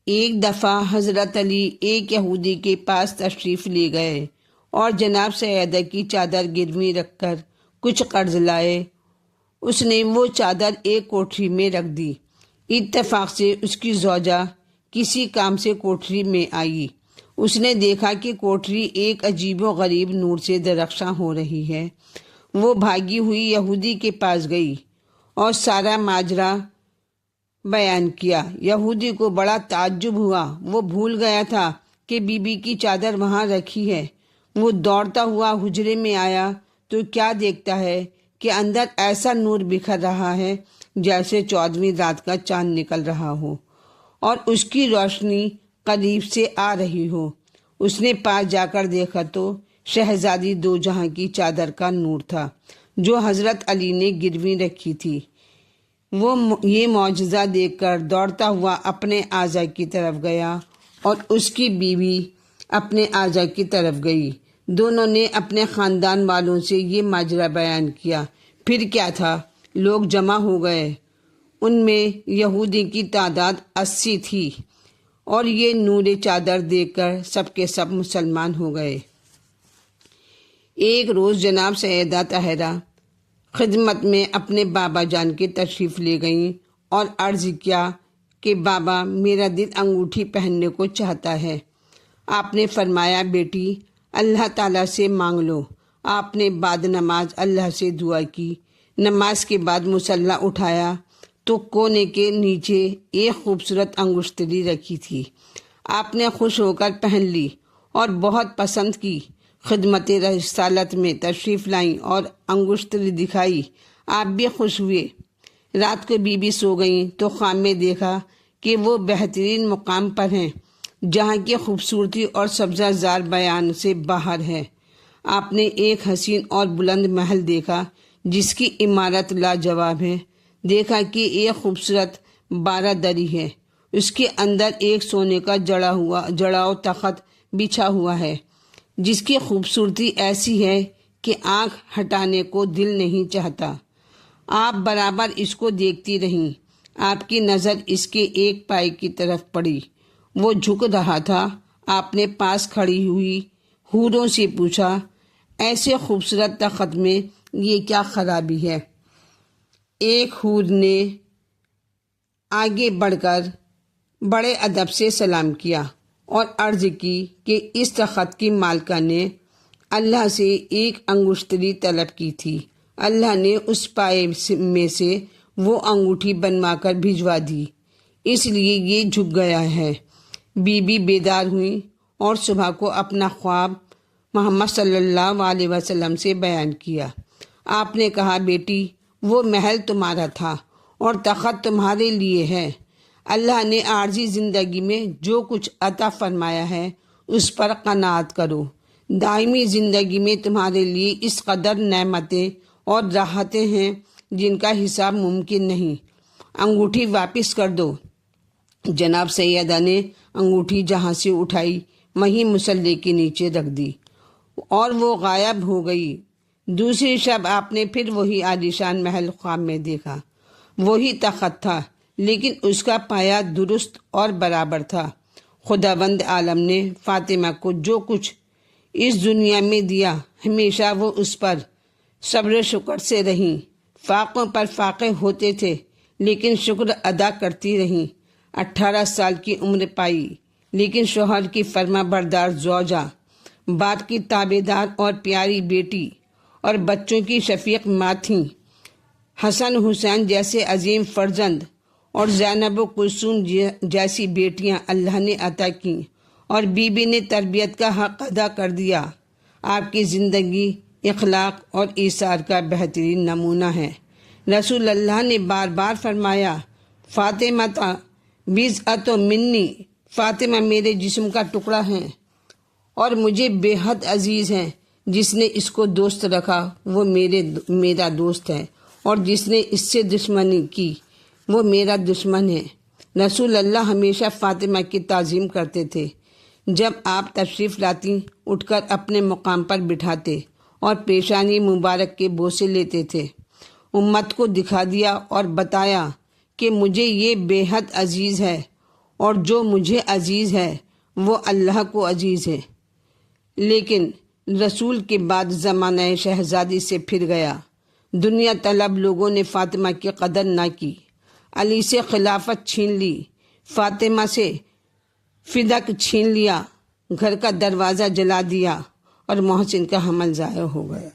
ایک دفعہ حضرت علی ایک یہودی کے پاس تشریف لے گئے اور جناب سیدہ کی چادر گروی رکھ کر کچھ قرض لائے۔ اس نے وہ چادر ایک کوٹری میں رکھ دی۔ اتفاق سے اس کی زوجہ کسی کام سے کوٹری میں آئی۔ اس نے دیکھا کہ کوٹری ایک عجیب و غریب نور سے درخشاں ہو رہی ہے۔ وہ بھاگی ہوئی یہودی کے پاس گئی اور سارا ماجرا بیان کیا۔ یہودی کو بڑا تعجب ہوا۔ وہ بھول گیا تھا کہ بی بی کی چادر وہاں رکھی ہے۔ وہ دوڑتا ہوا حجرے میں آیا تو کیا دیکھتا ہے کہ اندر ایسا نور بکھر رہا ہے جیسے 14ویں رات کا چاند نکل رہا ہو اور اس کی روشنی قریب سے آ رہی ہو۔ اس نے پاس جا کر دیکھا تو شہزادی دو جہاں کی چادر کا نور تھا جو حضرت علی نے گروی رکھی تھی۔ وہ یہ معجزہ دیکھ کر دوڑتا ہوا اپنے آجا کی طرف گیا اور اس کی بیوی اپنے آجا کی طرف گئی۔ دونوں نے اپنے خاندان والوں سے یہ ماجرا بیان کیا۔ پھر کیا تھا، لوگ جمع ہو گئے۔ ان میں یہودی کی تعداد 80 تھی اور یہ نور چادر دیکھ کر سب کے سب مسلمان ہو گئے۔ ایک روز جناب سیدہ طاہرہ خدمت میں اپنے بابا جان کے تشریف لے گئیں اور عرض کیا کہ بابا، میرا دل انگوٹھی پہننے کو چاہتا ہے۔ آپ نے فرمایا، بیٹی اللہ تعالیٰ سے مانگ لو۔ آپ نے بعد نماز اللہ سے دعا کی۔ نماز کے بعد مصلی اٹھایا تو کونے کے نیچے ایک خوبصورت انگشتری رکھی تھی۔ آپ نے خوش ہو کر پہن لی اور بہت پسند کی۔ خدمت رسالت میں تشریف لائیں اور انگشتری دکھائی۔ آپ بھی خوش ہوئے۔ رات کو بی بی سو گئیں تو خواب میں دیکھا کہ وہ بہترین مقام پر ہیں جہاں کی خوبصورتی اور سبزہ زار بیان سے باہر ہے۔ آپ نے ایک حسین اور بلند محل دیکھا جس کی عمارت لاجواب ہے۔ دیکھا کہ ایک خوبصورت 12 دری ہے۔ اس کے اندر ایک سونے کا جڑاؤ تخت بچھا ہوا ہے جس کی خوبصورتی ایسی ہے کہ آنکھ ہٹانے کو دل نہیں چاہتا۔ آپ برابر اس کو دیکھتی رہیں۔ آپ کی نظر اس کے ایک پائے کی طرف پڑی۔ وہ جھک رہا تھا۔ آپ نے پاس کھڑی ہوئی حوروں سے پوچھا، ایسے خوبصورت تخت میں یہ کیا خرابی ہے؟ ایک حور نے آگے بڑھ کر بڑے ادب سے سلام کیا اور عرض کی کہ اس تخت کی مالکہ نے اللہ سے ایک انگشتری طلب کی تھی۔ اللہ نے اس پائے میں سے وہ انگوٹھی بنوا کر بھجوا دی، اس لیے یہ جھک گیا ہے۔ بی بی بیدار ہوئی اور صبح کو اپنا خواب محمد صلی اللہ علیہ وسلم سے بیان کیا۔ آپ نے کہا، بیٹی وہ محل تمہارا تھا اور تخت تمہارے لیے ہے۔ اللہ نے عارضی زندگی میں جو کچھ عطا فرمایا ہے اس پر قناعت کرو۔ دائمی زندگی میں تمہارے لیے اس قدر نعمتیں اور راحتیں ہیں جن کا حساب ممکن نہیں۔ انگوٹھی واپس کر دو۔ جناب سیدہ نے انگوٹھی جہاں سے اٹھائی وہیں مصلی کے نیچے رکھ دی اور وہ غائب ہو گئی۔ دوسری شب آپ نے پھر وہی عالیشان محل خواب میں دیکھا۔ وہی تخت تھا لیکن اس کا پایا درست اور برابر تھا۔ خداوند عالم نے فاطمہ کو جو کچھ اس دنیا میں دیا ہمیشہ وہ اس پر صبر و شکر سے رہیں۔ فاقوں پر فاقے ہوتے تھے لیکن شکر ادا کرتی رہیں۔ 18 سال کی عمر پائی لیکن شوہر کی فرما بردار زوجہ، باپ کی تابع دار اور پیاری بیٹی اور بچوں کی شفیق ماں تھیں۔ حسن حسین جیسے عظیم فرزند اور زینب و کلثوم جیسی بیٹیاں اللہ نے عطا کیں اور بی بی نے تربیت کا حق ادا کر دیا۔ آپ کی زندگی اخلاق اور ایثار کا بہترین نمونہ ہے۔ رسول اللہ نے بار بار فرمایا، فاطمہ بضعۃ منی، فاطمہ میرے جسم کا ٹکڑا ہے اور مجھے بے حد عزیز ہیں۔ جس نے اس کو دوست رکھا وہ میرا دوست ہے اور جس نے اس سے دشمنی کی وہ میرا دشمن ہے۔ رسول اللہ ہمیشہ فاطمہ کی تعظیم کرتے تھے۔ جب آپ تشریف لاتی اٹھ کر اپنے مقام پر بٹھاتے اور پیشانی مبارک کے بوسے لیتے تھے۔ امت کو دکھا دیا اور بتایا کہ مجھے یہ بے حد عزیز ہے اور جو مجھے عزیز ہے وہ اللہ کو عزیز ہے۔ لیکن رسول کے بعد زمانہ شہزادی سے پھر گیا۔ دنیا طلب لوگوں نے فاطمہ کی قدر نہ کی، علی سے خلافت چھین لی، فاطمہ سے فدق چھین لیا، گھر کا دروازہ جلا دیا اور محسن کا حمل ضائع ہو گیا۔